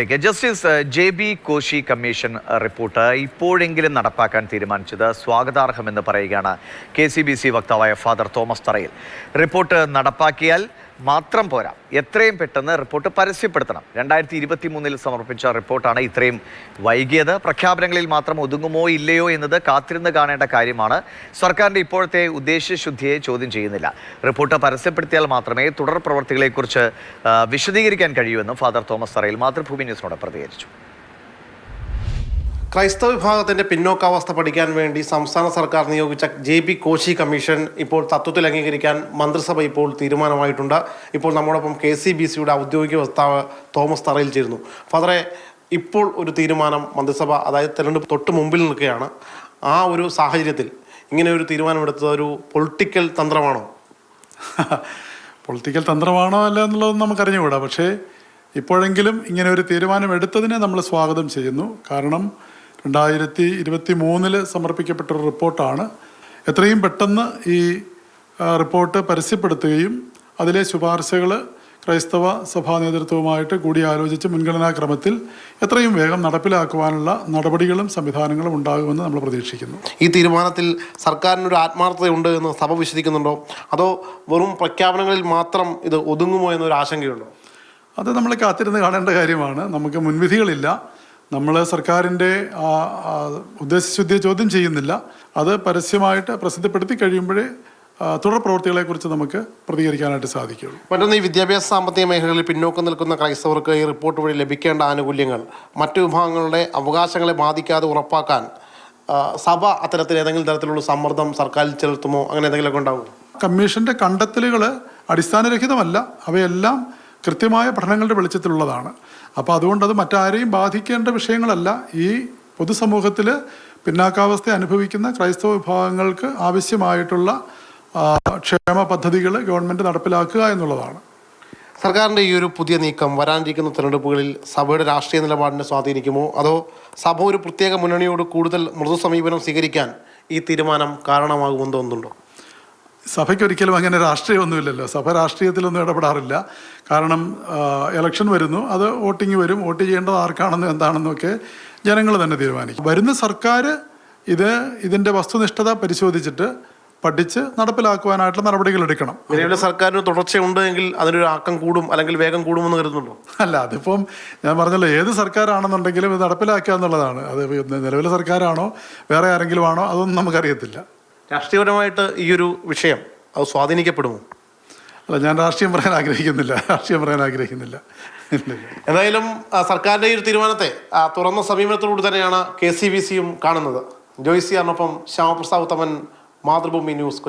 Justice JB Koshy commission report ഇപ്പോഴെങ്കിലും നടപ്പാക്കാൻ തീരുമാനിച്ചത് സ്വാഗതാർഹമെന്ന് പറയുകയാണ് KCBC വക്താവായ ഫാദർ തോമസ് തറയിൽ. റിപ്പോർട്ട് നടപ്പാക്കിയാൽ മാത്രം പോരാ, എത്രയും പെട്ടെന്ന് റിപ്പോർട്ട് പരസ്യപ്പെടുത്തണം. 2023 സമർപ്പിച്ച റിപ്പോർട്ടാണ് ഇത്രയും വൈകിയത്. പ്രഖ്യാപനങ്ങളിൽ മാത്രം ഒതുങ്ങുമോ ഇല്ലയോ എന്നത് കാത്തിരുന്ന് കാണേണ്ട കാര്യമാണ്. സർക്കാരിൻ്റെ ഇപ്പോഴത്തെ ഉദ്ദേശ്യശുദ്ധിയെ ചോദ്യം ചെയ്യുന്നില്ല. റിപ്പോർട്ട് പരസ്യപ്പെടുത്തിയാൽ മാത്രമേ തുടർ പ്രവർത്തികളെക്കുറിച്ച് വിശദീകരിക്കാൻ കഴിയൂവെന്നും ഫാദർ തോമസ് തറയിൽ മാതൃഭൂമി ന്യൂസിനോട് പ്രതികരിച്ചു. ക്രൈസ്തവ വിഭാഗത്തിന്റെ പിന്നോക്കാവസ്ഥ പഠിക്കാൻ വേണ്ടി സംസ്ഥാന സർക്കാർ നിയോഗിച്ച JB കോശി കമ്മീഷൻ ഇപ്പോൾ തത്വത്തിൽ അംഗീകരിക്കാൻ മന്ത്രിസഭ ഇപ്പോൾ തീരുമാനമായിട്ടുണ്ട്. ഇപ്പോൾ നമ്മോടൊപ്പം KCBCയുടെ ഔദ്യോഗിക വക്താവ് തോമസ് തറയിൽ ചേരുന്നു. ഫാദറെ, ഇപ്പോൾ ഒരു തീരുമാനം മന്ത്രിസഭ, അതായത് തെരഞ്ഞെടുപ്പ് തൊട്ട് മുമ്പിൽ നിൽക്കുകയാണ്. ആ ഒരു സാഹചര്യത്തിൽ ഇങ്ങനെ ഒരു തീരുമാനമെടുത്തത് ഒരു പൊളിറ്റിക്കൽ തന്ത്രമാണോ? പൊളിറ്റിക്കൽ തന്ത്രമാണോ അല്ല എന്നുള്ളത് നമുക്കറിഞ്ഞുകൂടാ. പക്ഷേ ഇപ്പോഴെങ്കിലും ഇങ്ങനെ ഒരു തീരുമാനം എടുത്തതിനെ നമ്മൾ സ്വാഗതം ചെയ്യുന്നു. കാരണം 2023 സമർപ്പിക്കപ്പെട്ടൊരു റിപ്പോർട്ടാണ്. എത്രയും പെട്ടെന്ന് ഈ റിപ്പോർട്ട് പരസ്യപ്പെടുത്തുകയും അതിലെ ശുപാർശകൾ ക്രൈസ്തവ സഭാ നേതൃത്വവുമായിട്ട് കൂടിയാലോചിച്ച് മുൻഗണനാക്രമത്തിൽ എത്രയും വേഗം നടപ്പിലാക്കുവാനുള്ള നടപടികളും സംവിധാനങ്ങളും ഉണ്ടാകുമെന്ന് നമ്മൾ പ്രതീക്ഷിക്കുന്നു. ഈ തീരുമാനത്തിൽ സർക്കാരിനൊരു ആത്മാർത്ഥതയുണ്ട് എന്ന് സഭ വിശ്വസിക്കുന്നുണ്ടോ, അതോ വെറും പ്രഖ്യാപനങ്ങളിൽ മാത്രം ഇത് ഒതുങ്ങുമോ എന്നൊരു ആശങ്കയുണ്ടോ? അത് നമ്മൾ കാത്തിരുന്ന് കാണേണ്ട കാര്യമാണ്. നമുക്ക് മുൻവിധികളില്ല. നമ്മൾ സർക്കാരിൻ്റെ ഉദ്ദേശശുദ്ധിയെ ചോദ്യം ചെയ്യുന്നില്ല. അത് പരസ്യമായിട്ട് പ്രസിദ്ധപ്പെടുത്തി കഴിയുമ്പോഴേ തുടർ പ്രവൃത്തികളെക്കുറിച്ച് നമുക്ക് പ്രതികരിക്കാനായിട്ട് സാധിക്കുകയുള്ളൂ. മറ്റൊന്ന്, ഈ വിദ്യാഭ്യാസ സാമ്പത്തിക മേഖലകളിൽ പിന്നോക്കം നിൽക്കുന്ന ക്രൈസ്തവർക്ക് ഈ റിപ്പോർട്ട് വഴി ലഭിക്കേണ്ട ആനുകൂല്യങ്ങൾ മറ്റു വിഭാഗങ്ങളുടെ അവകാശങ്ങളെ ബാധിക്കാതെ ഉറപ്പാക്കാൻ സഭ അത്തരത്തിൽ ഏതെങ്കിലും തരത്തിലുള്ള സമ്മർദ്ദം സർക്കാരിൽ ചെലുത്തുമോ? അങ്ങനെ എന്തെങ്കിലുമൊക്കെ ഉണ്ടാകുമോ? കമ്മീഷന്റെ കണ്ടെത്തലുകൾ അടിസ്ഥാനരഹിതമല്ല. അവയെല്ലാം കൃത്യമായ പഠനങ്ങളുടെ വെളിച്ചത്തിലുള്ളതാണ്. അപ്പോൾ അതുകൊണ്ട് അത് മറ്റാരെയും ബാധിക്കേണ്ട വിഷയങ്ങളല്ല. ഈ പൊതുസമൂഹത്തിൽ പിന്നാക്കാവസ്ഥ അനുഭവിക്കുന്ന ക്രൈസ്തവ വിഭാഗങ്ങൾക്ക് ആവശ്യമായിട്ടുള്ള ക്ഷേമ പദ്ധതികൾ ഗവൺമെൻറ് നടപ്പിലാക്കുക എന്നുള്ളതാണ്. സർക്കാരിൻ്റെ ഈ ഒരു പുതിയ നീക്കം വരാനിരിക്കുന്ന തെരഞ്ഞെടുപ്പുകളിൽ സഭയുടെ രാഷ്ട്രീയ നിലപാടിനെ സ്വാധീനിക്കുമോ, അതോ സഭ ഒരു പ്രത്യേക മുന്നണിയോട് കൂടുതൽ മൃദു സമീപനം സ്വീകരിക്കാൻ ഈ തീരുമാനം കാരണമാകുമെന്ന് തോന്നുന്നുണ്ടോ? സഭയ്ക്ക് ഒരിക്കലും അങ്ങനെ രാഷ്ട്രീയമൊന്നുമില്ലല്ലോ. സഭ രാഷ്ട്രീയത്തിലൊന്നും ഇടപെടാറില്ല. കാരണം ഇലക്ഷൻ വരുന്നു, അത് വോട്ടിങ് വരും, വോട്ട് ചെയ്യേണ്ടത് ആർക്കാണെന്നും എന്താണെന്നൊക്കെ ജനങ്ങൾ തന്നെ തീരുമാനിക്കും. വരുന്ന സർക്കാർ ഇതിൻ്റെ വസ്തുനിഷ്ഠത പരിശോധിച്ചിട്ട് പഠിച്ച് നടപ്പിലാക്കുവാനായിട്ടുള്ള നടപടികൾ എടുക്കണം. നിലവിലെ സർക്കാരിന് തുടർച്ചയുണ്ട് എങ്കിൽ അതിനൊരു ആക്കം കൂടും, അല്ലെങ്കിൽ വേഗം കൂടുമെന്ന് കരുതുന്നുണ്ടോ? അല്ല, അതിപ്പം ഞാൻ പറഞ്ഞല്ലോ, ഏത് സർക്കാരാണെന്നുണ്ടെങ്കിലും ഇത് നടപ്പിലാക്കുക എന്നുള്ളതാണ്. അത് നിലവിലെ സർക്കാരാണോ വേറെ ആരെങ്കിലും ആണോ അതൊന്നും നമുക്കറിയത്തില്ല. രാഷ്ട്രീയപരമായിട്ട് ഈ ഒരു വിഷയം അത് സ്വാധീനിക്കപ്പെടുമോ? അല്ല, ഞാൻ രാഷ്ട്രീയം പറയാൻ ആഗ്രഹിക്കുന്നില്ല. എന്തായാലും സർക്കാരിൻ്റെ ഈ ഒരു തീരുമാനത്തെ തുറന്ന സമീപനത്തോടുകൂടി തന്നെയാണ് KCBCയും കാണുന്നത്. ജോയ്സി ആറിനൊപ്പം ശ്യാമപ്രസാദ് ഉത്തമൻ, മാതൃഭൂമി ന്യൂസ്, കൊച്ചി.